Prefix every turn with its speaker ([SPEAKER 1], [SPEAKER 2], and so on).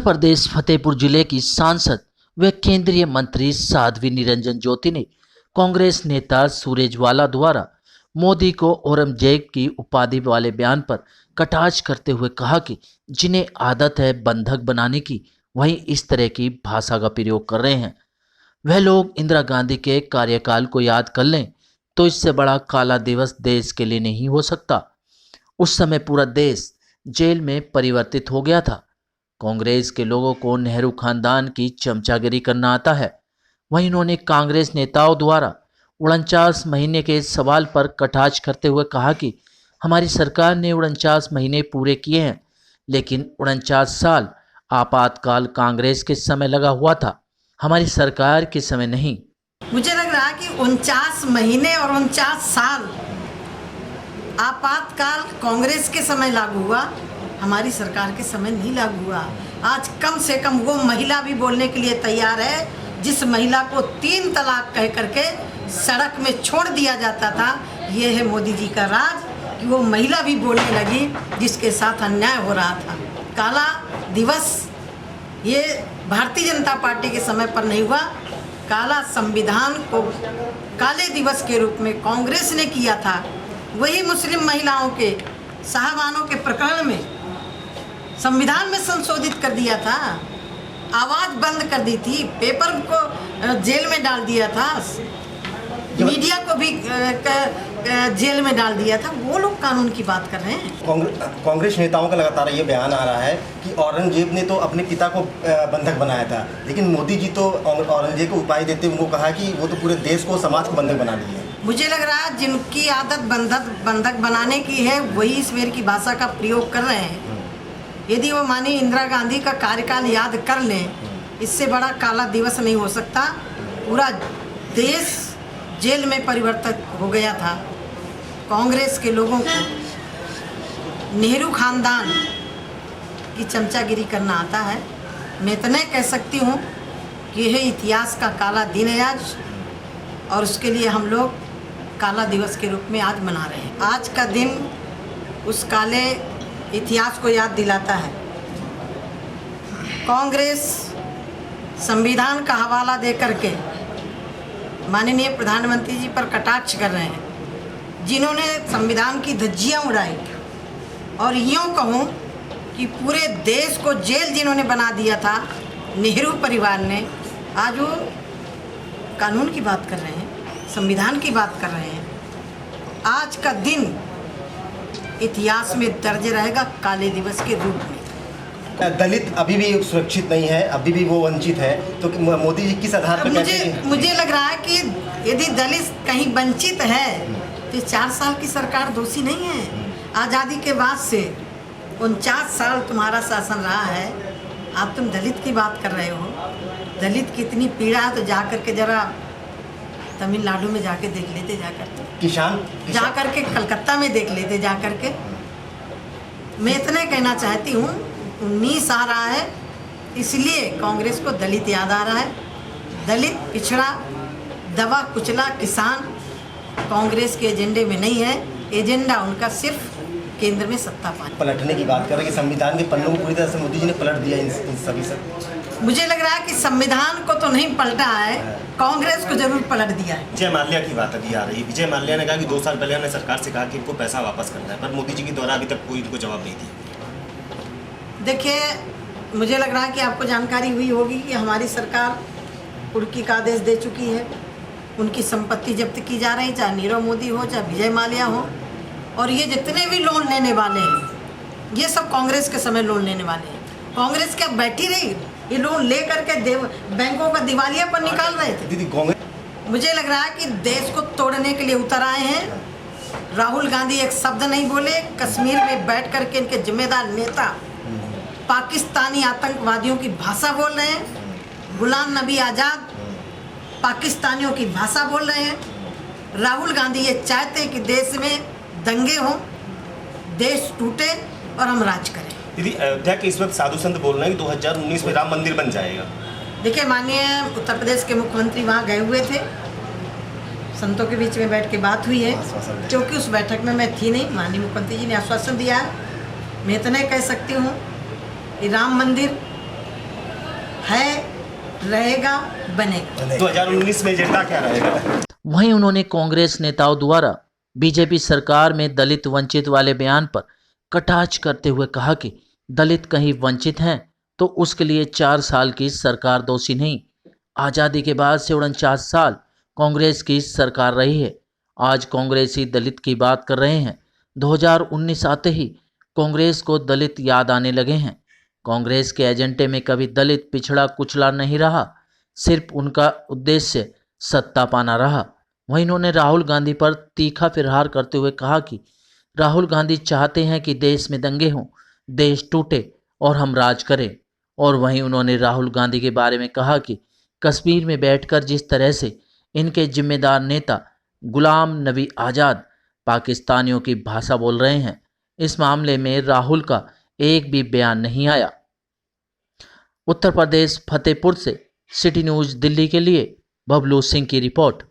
[SPEAKER 1] प्रदेश फतेहपुर जिले की सांसद व केंद्रीय मंत्री साध्वी निरंजन ज्योति ने कांग्रेस नेता सुरजेवाला द्वारा मोदी को औरंगजेब की उपाधि वाले बयान पर कटाक्ष करते हुए कहा कि जिन्हें आदत है बंधक बनाने की, वही इस तरह की भाषा का प्रयोग कर रहे हैं। वह लोग इंदिरा गांधी के कार्यकाल को याद कर लें तो इससे बड़ा काला दिवस देश के लिए नहीं हो सकता। उस समय पूरा देश जेल में परिवर्तित हो गया था। कांग्रेस के लोगों को नेहरू खानदान की चमचागिरी करना आता है। वहीं उन्होंने कांग्रेस नेताओं द्वारा 49 महीने के सवाल पर कटाक्ष करते हुए कहा कि हमारी सरकार ने 49 महीने पूरे किए हैं, लेकिन 49 साल आपातकाल कांग्रेस के समय लगा हुआ था, हमारी सरकार के समय नहीं।
[SPEAKER 2] मुझे लग रहा है कि 49 महीने और 49 साल आपातकाल कांग्रेस के समय लागू हुआ, हमारी सरकार के समय नहीं लागू हुआ। आज कम से कम वो महिला भी बोलने के लिए तैयार है जिस महिला को 3 तलाक कह करके सड़क में छोड़ दिया जाता था। ये है मोदी जी का राज कि वो महिला भी बोलने लगी जिसके साथ अन्याय हो रहा था। काला दिवस ये भारतीय जनता पार्टी के समय पर नहीं हुआ। काला संविधान को काले दिवस के रूप में कांग्रेस ने किया था। वही मुस्लिम महिलाओं के साहबानों के प्रकरण में संविधान में संशोधित कर दिया था, आवाज़ बंद कर दी थी, पेपर को जेल में डाल दिया था, मीडिया को भी जेल में डाल दिया था। वो लोग कानून की बात कर रहे हैं।
[SPEAKER 3] कांग्रेस नेताओं का लगातार ये बयान आ रहा है कि औरंगजेब ने तो अपने पिता को बंधक बनाया था, लेकिन मोदी जी तो औरंगजेब को उपाय देते उनको कहा कि वो तो पूरे देश को, समाज को बंधक बना लिए।
[SPEAKER 2] मुझे लग रहा है जिनकी आदत बंधक बनाने की है वही इस मेर की भाषा का प्रयोग कर रहे हैं। यदि वो मानिए इंदिरा गांधी का कार्यकाल याद कर लें, इससे बड़ा काला दिवस नहीं हो सकता। पूरा देश जेल में परिवर्तित हो गया था। कांग्रेस के लोगों को नेहरू खानदान की चमचागिरी करना आता है। मैं इतना कह सकती हूँ कि यह इतिहास का काला दिन है आज, और उसके लिए हम लोग काला दिवस के रूप में आज मना रहे हैं। आज का दिन उस काले इतिहास को याद दिलाता है। कांग्रेस संविधान का हवाला दे करके माननीय प्रधानमंत्री जी पर कटाक्ष कर रहे हैं, जिन्होंने संविधान की धज्जियां उड़ाई। और यूँ कहूँ कि पूरे देश को जेल जिन्होंने बना दिया था नेहरू परिवार ने, आज वो कानून की बात कर रहे हैं, संविधान की बात कर रहे हैं। आज का दिन इतिहास में दर्ज रहेगा काले दिवस के रूप में।
[SPEAKER 3] दलित अभी भी सुरक्षित नहीं है, अभी भी वो वंचित है, तो मोदी जी किस आधार पर?
[SPEAKER 2] मुझे लग रहा है कि यदि दलित कहीं वंचित है तो 4 साल की सरकार दोषी नहीं है। आज़ादी के बाद से 49 साल तुम्हारा शासन रहा है, आप तुम दलित की बात कर रहे हो। दलित कितनी पीड़ा है तो जा करके जरा तमिलनाडु में जाके देख लेते,
[SPEAKER 3] किसान
[SPEAKER 2] जा करके कलकत्ता में देख लेते जा करके। मैं इतना कहना चाहती हूँ, 19 आ रहा है, इसलिए कांग्रेस को दलित याद आ रहा है। दलित, पिछड़ा, दबा कुचला किसान कांग्रेस के एजेंडे में नहीं है। एजेंडा उनका सिर्फ केंद्र में सत्ता पाने।
[SPEAKER 3] पलटने की बात कर रहे हैं कि संविधान के पन्नों को पूरी तरह से मोदी जी ने पलट दिया इन सभी से।
[SPEAKER 2] मुझे लग रहा है कि संविधान को तो नहीं पलटा है, कांग्रेस को जरूर पलट दिया है।
[SPEAKER 4] विजय माल्या की बात अभी आ रही है। विजय माल्या ने कहा कि 2 साल पहले हमने सरकार से कहा कि इनको पैसा वापस करना है, पर मोदी जी के द्वारा अभी तक कोई इनको जवाब नहीं दिया।
[SPEAKER 2] देखिए, मुझे लग रहा है कि आपको जानकारी हुई होगी कि हमारी सरकार कुर्की का आदेश दे चुकी है। उनकी संपत्ति जब्त की जा रही, चाहे नीरव मोदी हो, चाहे विजय माल्या हो। और ये जितने भी लोन लेने वाले हैं, ये सब कांग्रेस के समय लोन लेने वाले हैं। कांग्रेस क्या बैठी रही? ये लोन ले करके बैंकों का दिवालिया पर निकाल रहे थे। मुझे लग रहा है कि देश को तोड़ने के लिए उतर आए हैं। राहुल गांधी एक शब्द नहीं बोले। कश्मीर में बैठ करके इनके जिम्मेदार नेता पाकिस्तानी आतंकवादियों की भाषा बोल रहे हैं। गुलाम नबी आज़ाद पाकिस्तानियों की भाषा बोल रहे हैं। राहुल गांधी ये चाहते हैं कि देश में दंगे हों, देश टूटे और हम राज करें।
[SPEAKER 4] दीदी, अयोध्या के इस वक्त साधु संत बोल रहे हैं कि 2019 में राम मंदिर बन जाएगा।
[SPEAKER 2] देखिए, माननीय उत्तर प्रदेश के मुख्यमंत्री वहाँ गए हुए थे, संतों के बीच में बैठ के बात हुई है। क्योंकि उस बैठक में मैं थी नहीं, माननीय मुख्यमंत्री जी ने आश्वासन दिया है। मैं इतना कह सकती हूँ कि राम मंदिर रहेगा, बनेगा।
[SPEAKER 4] 2019 में एजेंडा क्या रहेगा?
[SPEAKER 1] वहीं उन्होंने कांग्रेस नेताओं द्वारा बीजेपी सरकार में दलित वंचित वाले बयान पर कटाक्ष करते हुए कहा कि दलित कहीं वंचित हैं तो उसके लिए 4 साल की सरकार दोषी नहीं। आज़ादी के बाद से 49 साल कांग्रेस की सरकार रही है। आज कांग्रेसी दलित की बात कर रहे हैं। 2019 आते ही कांग्रेस को दलित याद आने लगे हैं। कांग्रेस के एजेंडे में कभी दलित पिछड़ा कुचला नहीं रहा, सिर्फ उनका उद्देश्य सत्ता पाना रहा। वहीं इन्होंने राहुल गांधी पर तीखा प्रहार करते हुए कहा कि राहुल गांधी चाहते हैं कि देश में दंगे हों, देश टूटे और हम राज करें। और वहीं उन्होंने राहुल गांधी के बारे में कहा कि कश्मीर में बैठकर जिस तरह से इनके जिम्मेदार नेता गुलाम नबी आज़ाद पाकिस्तानियों की भाषा बोल रहे हैं, इस मामले में राहुल का एक भी बयान नहीं आया। उत्तर प्रदेश फतेहपुर से सिटी न्यूज़ दिल्ली के लिए बबलू सिंह की रिपोर्ट।